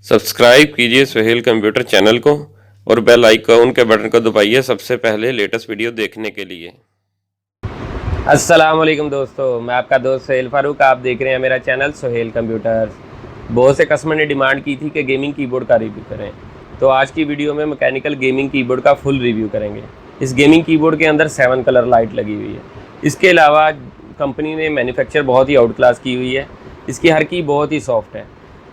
Subscribe कीजिए Suhail computer channel को और बेल आइकॉन के बटन को दबाइए सबसे पहले लेटेस्ट वीडियो देखने के लिए। अस्सलाम वालेकुम दोस्तों, मैं आपका दोस्त सुहेल फारूक। आप देख रहे हैं मेरा चैनल सुहेल कंप्यूटर्स। बहुत से कस्टमर ने डिमांड की थी कि गेमिंग कीबोर्ड का रिव्यू करें, तो आज की वीडियो में मैकेनिकल गेमिंग कीबोर्ड का फुल रिव्यू करेंगे। इस गेमिंग कीबोर्ड के अंदर 7 कलर लाइट लगी हुई है। इसके अलावा कंपनी ने मैन्युफैक्चर बहुत ही आउट क्लास की हुई है। इसकी हर की बहुत ही सॉफ्ट है।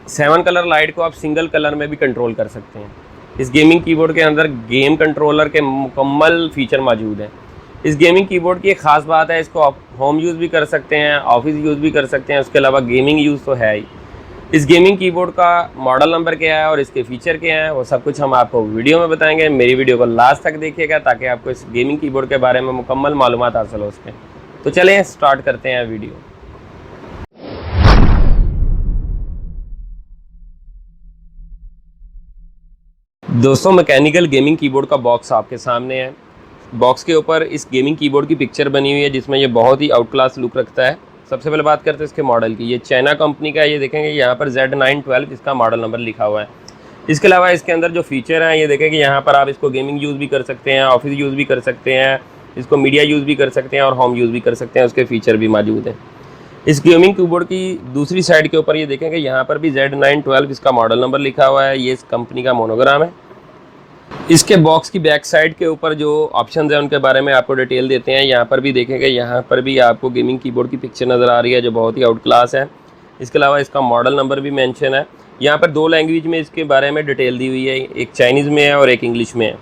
7 कलर लाइट को आप सिंगल कलर में भी कंट्रोल कर सकते हैं। इस गेमिंग कीबोर्ड के अंदर गेम कंट्रोलर के मुकम्मल फीचर मौजूद हैं। इस गेमिंग कीबोर्ड की एक ख़ास बात है, इसको आप होम यूज़ भी कर सकते हैं, ऑफिस यूज़ भी कर सकते हैं। उसके अलावा गेमिंग यूज़ तो है ही। इस गेमिंग कीबोर्ड का मॉडल नंबर क्या है और इसके फ़ीचर क्या हैं, वो सब कुछ हम आपको वीडियो में बताएंगे। मेरी वीडियो को लास्ट तक देखिएगा ताकि आपको इस गेमिंग कीबोर्ड के बारे में मुकम्मल मालूमात हासिल हो सके। तो चलें स्टार्ट करते हैं वीडियो। दोस्तों, मैकेनिकल गेमिंग कीबोर्ड का बॉक्स आपके सामने है। बॉक्स के ऊपर इस गेमिंग कीबोर्ड की पिक्चर बनी हुई है जिसमें ये बहुत ही आउट क्लास लुक रखता है। सबसे पहले बात करते हैं इसके मॉडल की। ये चाइना कंपनी का है। ये देखेंगे यहाँ पर Z912 इसका मॉडल नंबर लिखा हुआ है। इसके अलावा इसके अंदर जो फीचर हैं ये देखेंगे, यहाँ पर आप इसको गेमिंग यूज़ भी कर सकते हैं, ऑफिस यूज़ भी कर सकते हैं, इसको मीडिया यूज़ भी कर सकते हैं और होम यूज़ भी कर सकते हैं। उसके फीचर भी मौजूद हैं। इस गेमिंग कीबोर्ड की दूसरी साइड के ऊपर ये देखेंगे, यहाँ पर भी Z912 इसका मॉडल नंबर लिखा हुआ है। ये इस कंपनी का मोनोग्राम है। इसके बॉक्स की बैक साइड के ऊपर जो ऑप्शंस हैं उनके बारे में आपको डिटेल देते हैं। यहाँ पर भी देखेंगे, यहाँ पर भी आपको गेमिंग कीबोर्ड की पिक्चर नज़र आ रही है जो बहुत ही आउट क्लास है। इसके अलावा इसका मॉडल नंबर भी मेंशन है। यहाँ पर 2 लैंग्वेज में इसके बारे में डिटेल दी हुई है, एक चाइनीज़ में है और एक इंग्लिश में है।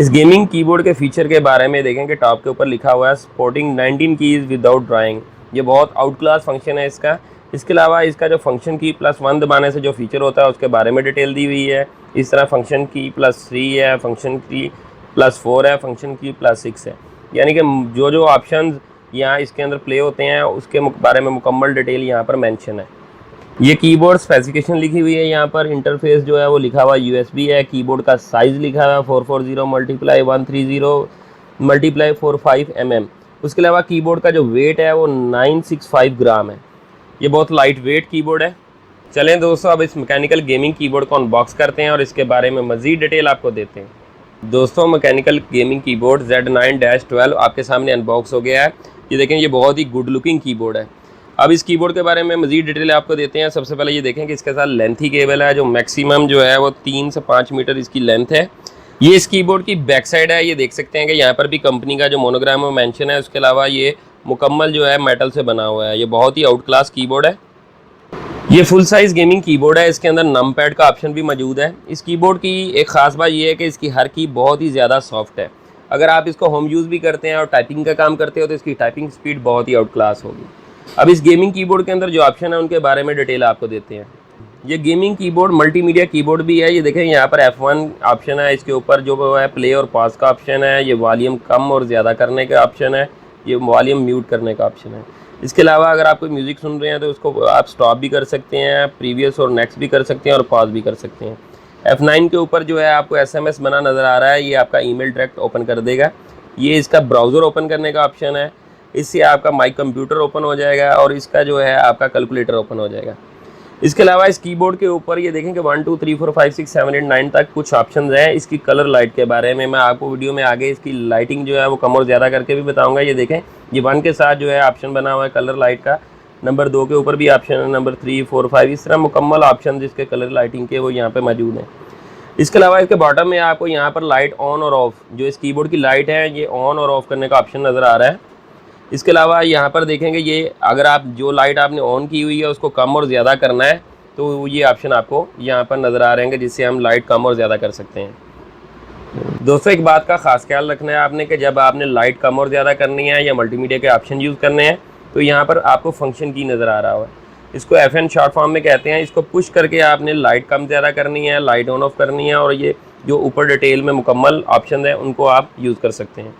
इस गेमिंग कीबोर्ड के फीचर के बारे में देखेंगे, टॉप के ऊपर लिखा हुआ है सपोर्टिंग 19 कीज़ विदाउट ड्राइंग। ये बहुत आउट क्लास फंक्शन है इसका। इसके अलावा इसका जो फंक्शन की +1 दबाने से जो फीचर होता है उसके बारे में डिटेल दी हुई है। इस तरह फंक्शन की +3 है, फंक्शन की +4 है, फंक्शन की +6 है। यानी कि जो जो ऑप्शंस यहाँ इसके अंदर प्ले होते हैं उसके बारे में मुकम्मल डिटेल यहाँ पर मेंशन है। ये कीबोर्ड स्पेसिफिकेशन लिखी हुई है। यहाँ पर इंटरफेस जो है वो लिखा हुआ USB है। कीबोर्ड का साइज़ लिखा हुआ है 440 × 130 × 45 mm। उसके अलावा कीबोर्ड का जो वेट है वो 965 ग्राम है। ये बहुत लाइट वेट कीबोर्ड है। चलें दोस्तों, अब इस मैकेनिकल गेमिंग कीबोर्ड को अनबॉक्स करते हैं और इसके बारे में मज़ीद डिटेल आपको देते हैं। दोस्तों, मैकेनिकल गेमिंग कीबोर्ड Z9-12 आपके सामने अनबॉक्स हो गया है। ये देखें, ये बहुत ही गुड लुकिंग कीबोर्ड है। अब इस कीबोर्ड के बारे में मज़ीद डिटेल आपको देते हैं। सबसे पहले ये देखें कि इसके साथ लेंथी केबल है जो मैक्सिमम जो है वो 3 से 5 मीटर इसकी लेंथ है। ये इस कीबोर्ड की बैक साइड है। ये देख सकते हैं कि यहाँ पर भी कंपनी का जो मोनोग्राम है मेंशन है। उसके अलावा ये मुकम्मल जो है मेटल से बना हुआ है। ये बहुत ही आउट क्लास कीबोर्ड है। ये फुल साइज़ गेमिंग कीबोर्ड है। इसके अंदर नम पैड का ऑप्शन भी मौजूद है। इस कीबोर्ड की एक ख़ास बात ये है कि इसकी हर की बहुत ही ज़्यादा सॉफ्ट है। अगर आप इसको होम यूज़ भी करते हैं और टाइपिंग का काम करते हो तो इसकी टाइपिंग स्पीड बहुत ही आउट क्लास होगी। अब इस गेमिंग कीबोर्ड के अंदर जो ऑप्शन है उनके बारे में डिटेल आपको देते हैं। ये गेमिंग कीबोर्ड मल्टीमीडिया कीबोर्ड भी है। ये देखें, यहाँ पर F1 ऑप्शन है। इसके ऊपर जो है प्ले और पॉज का ऑप्शन है। ये वॉल्यूम कम और ज़्यादा करने का ऑप्शन है। ये वॉल्यूम म्यूट करने का ऑप्शन है। इसके अलावा अगर आप कोई म्यूज़िक सुन रहे हैं तो उसको आप स्टॉप भी कर सकते हैं, प्रीवियस और नेक्स्ट भी कर सकते हैं और पॉज भी कर सकते हैं। F9 के ऊपर जो है आपको SMS बना नज़र आ रहा है। ये आपका ईमेल डायरेक्ट ओपन कर देगा। ये इसका ब्राउज़र ओपन करने का ऑप्शन है। इससे आपका माई कंप्यूटर ओपन हो जाएगा और इसका जो है आपका कैलकुलेटर ओपन हो जाएगा। इसके अलावा इस कीबोर्ड के ऊपर ये देखें कि 1 2 3 4 5 6 7 8 9 तक कुछ ऑप्शंस हैं। इसकी कलर लाइट के बारे में मैं आपको वीडियो में आगे इसकी लाइटिंग जो है वो कम और ज़्यादा करके भी बताऊंगा। ये देखें, ये 1 के साथ जो है ऑप्शन बना हुआ है कलर लाइट का। नंबर 2 के ऊपर भी ऑप्शन है, नंबर 3 4 5 इस तरह मुकम्मल ऑप्शन जिसके कलर लाइटिंग के वो यहाँ पर मौजूद हैं। इसके अलावा इसके बॉटम में आपको यहाँ पर लाइट ऑन और ऑफ, जो इस कीबोर्ड की लाइट है ये ऑन और ऑफ करने का ऑप्शन नज़र आ रहा है। इसके अलावा यहाँ पर देखेंगे, ये अगर आप जो लाइट आपने ऑन की हुई है उसको कम और ज़्यादा करना है तो ये ऑप्शन आपको यहाँ पर नज़र आ रहे हैं जिससे हम लाइट कम और ज़्यादा कर सकते हैं। दोस्तों, एक बात का ख़ास ख्याल रखना है आपने कि जब आपने लाइट कम और ज़्यादा करनी है या मल्टीमीडिया के ऑप्शन यूज़ करने हैं तो यहाँ पर आपको फंक्शन की नज़र आ रहा है। इसको FN शॉर्ट फॉर्म में कहते हैं। इसको पुश करके आपने लाइट कम ज़्यादा करनी है, लाइट ऑन ऑफ करनी है और ये जो ऊपर डिटेल में मुकम्मल ऑप्शन है उनको आप यूज़ कर सकते हैं।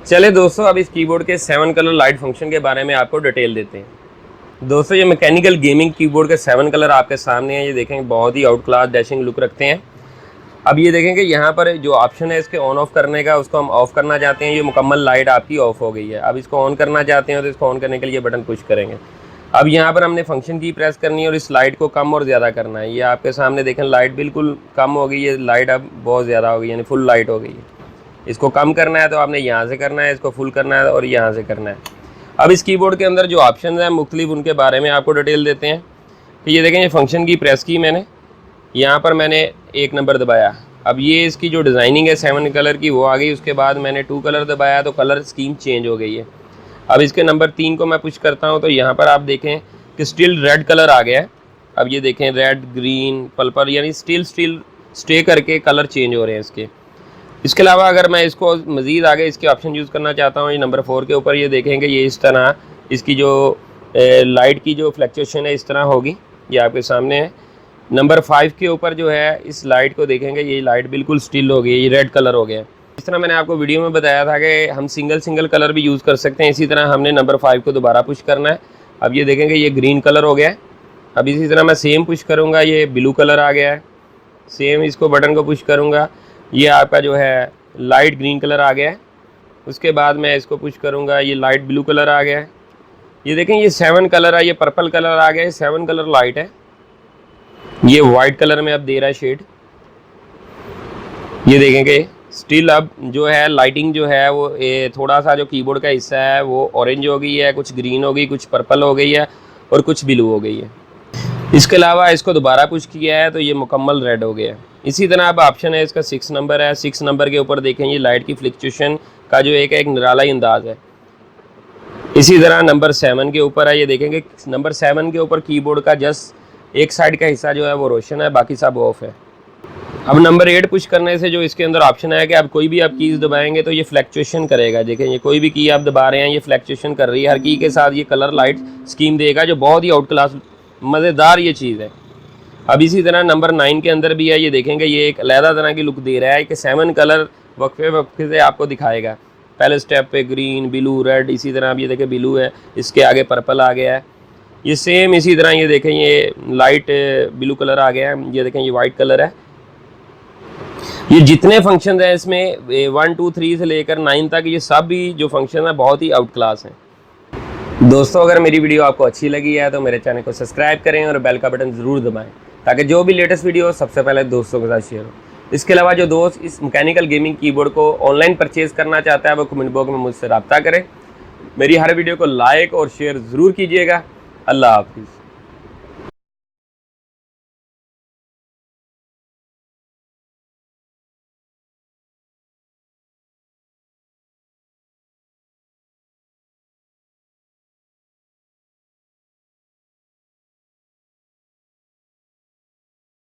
चले दोस्तों, अब इस कीबोर्ड के 7 कलर लाइट फंक्शन के बारे में आपको डिटेल देते हैं। दोस्तों, ये मैकेनिकल गेमिंग कीबोर्ड के 7 कलर आपके सामने हैं। ये देखेंगे बहुत ही आउट क्लास डैशिंग लुक रखते हैं। अब ये देखेंगे यहाँ पर जो ऑप्शन है इसके ऑन ऑफ करने का, उसको हम ऑफ़ करना चाहते हैं। ये मुकम्मल लाइट आपकी ऑफ हो गई है। अब इसको ऑन करना चाहते हैं तो इसको ऑन करने के लिए बटन पुश करेंगे। अब यहाँ पर हमने फंक्शन की प्रेस करनी है और इस लाइट को कम और ज़्यादा करना है। ये आपके सामने देखें लाइट बिल्कुल कम हो गई है, लाइट अब बहुत ज़्यादा हो गई, यानी फुल लाइट हो गई है। इसको कम करना है तो आपने यहाँ से करना है, इसको फुल करना है और यहाँ से करना है। अब इस कीबोर्ड के अंदर जो ऑप्शन हैं मुख्तलिफ, उनके बारे में आपको डिटेल देते हैं। तो ये देखें, ये फंक्शन की प्रेस की मैंने, यहाँ पर मैंने 1 नंबर दबाया। अब ये इसकी जो डिज़ाइनिंग है 7 कलर की वो आ गई। उसके बाद मैंने 2 कलर दबाया तो कलर स्कीम चेंज हो गई है। अब इसके नंबर 3 को मैं पुश करता हूँ तो यहाँ पर आप देखें कि स्टिल रेड कलर आ गया है। अब ये देखें रेड, ग्रीन, पर्पल, यानी स्टिल स्टे करके कलर चेंज हो रहे हैं इसके। इसके अलावा अगर मैं इसको मज़ीद आगे इसके ऑप्शन यूज़ करना चाहता हूँ, ये नंबर 4 के ऊपर ये देखेंगे ये इस तरह इसकी जो लाइट की जो फ्लक्चुएशन है इस तरह होगी, ये आपके सामने है। नंबर 5 के ऊपर जो है इस लाइट को देखेंगे, ये लाइट बिल्कुल स्टिल हो गई है, ये रेड कलर हो गया है। इस तरह मैंने आपको वीडियो में बताया था कि हम सिंगल कलर भी यूज़ कर सकते हैं। इसी तरह हमने नंबर 5 को दोबारा पुश करना है। अब ये देखेंगे ये ग्रीन कलर हो गया है। अब इसी तरह मैं सेम पुश करूँगा, ये ब्लू कलर आ गया है। सेम इसको बटन को पुश करूँगा, ये आपका जो है लाइट ग्रीन कलर आ गया है। उसके बाद मैं इसको पुश करूँगा, ये लाइट ब्लू कलर आ गया है। ये देखें ये 7 कलर है, ये पर्पल कलर आ गया है, 7 कलर लाइट है। ये वाइट कलर में अब दे रहा है शेड। ये देखेंगे स्टिल अब जो है लाइटिंग जो है वो थोड़ा सा जो कीबोर्ड का हिस्सा है वो ऑरेंज हो गई है, कुछ ग्रीन हो गई, कुछ पर्पल हो गई है और कुछ ब्लू हो गई है। इसके अलावा इसको दोबारा पुश किया है तो ये मुकम्मल रेड हो गया है। इसी तरह अब ऑप्शन है इसका 6 नंबर है। 6 नंबर के ऊपर देखें ये लाइट की फ्लक्चुएशन का जो एक निराला अंदाज है। इसी तरह नंबर 7 के ऊपर है, ये देखेंगे नंबर 7 के ऊपर कीबोर्ड का जस्ट एक साइड का हिस्सा जो है वो रोशन है, बाकी सब ऑफ है। अब नंबर 8 पुश करने से जो इसके अंदर ऑप्शन है कि आप कोई भी आप कीज़ दबाएंगे तो ये फ्लक्चुएशन करेगा। देखें ये कोई भी की आप दबा रहे हैं ये फ्लक्चुएशन कर रही है, हर की के साथ ये कलर लाइट स्कीम देगा, जो बहुत ही आउट क्लास मज़ेदार ये चीज़ है। अब इसी तरह नंबर 9 के अंदर भी है, ये देखेंगे ये एक अलहदा तरह की लुक दे रहा है कि 7 कलर वक्फे से आपको दिखाएगा। पहले स्टेप पे ग्रीन, ब्लू, रेड, इसी तरह अब ये देखें ब्लू है, इसके आगे पर्पल आ गया है। ये सेम इसी तरह ये देखें ये लाइट ब्लू कलर आ गया है, ये देखें ये वाइट कलर है। ये जितने फंक्शन हैं इसमें 1, 2, 3 से लेकर 9 तक, ये सब भी जो फंक्शन है बहुत ही आउट क्लास हैं। दोस्तों अगर मेरी वीडियो आपको अच्छी लगी है तो मेरे चैनल को सब्सक्राइब करें और बेल का बटन ज़रूर दबाएं ताकि जो भी लेटेस्ट वीडियो हो सबसे पहले दोस्तों के साथ शेयर हो। इसके अलावा जो दोस्त इस मैकेनिकल गेमिंग कीबोर्ड को ऑनलाइन परचेज़ करना चाहता है वो कमेंट बॉक्स में मुझसे रब्ता करें। मेरी हर वीडियो को लाइक और शेयर ज़रूर कीजिएगा। अल्लाह हाफिज़।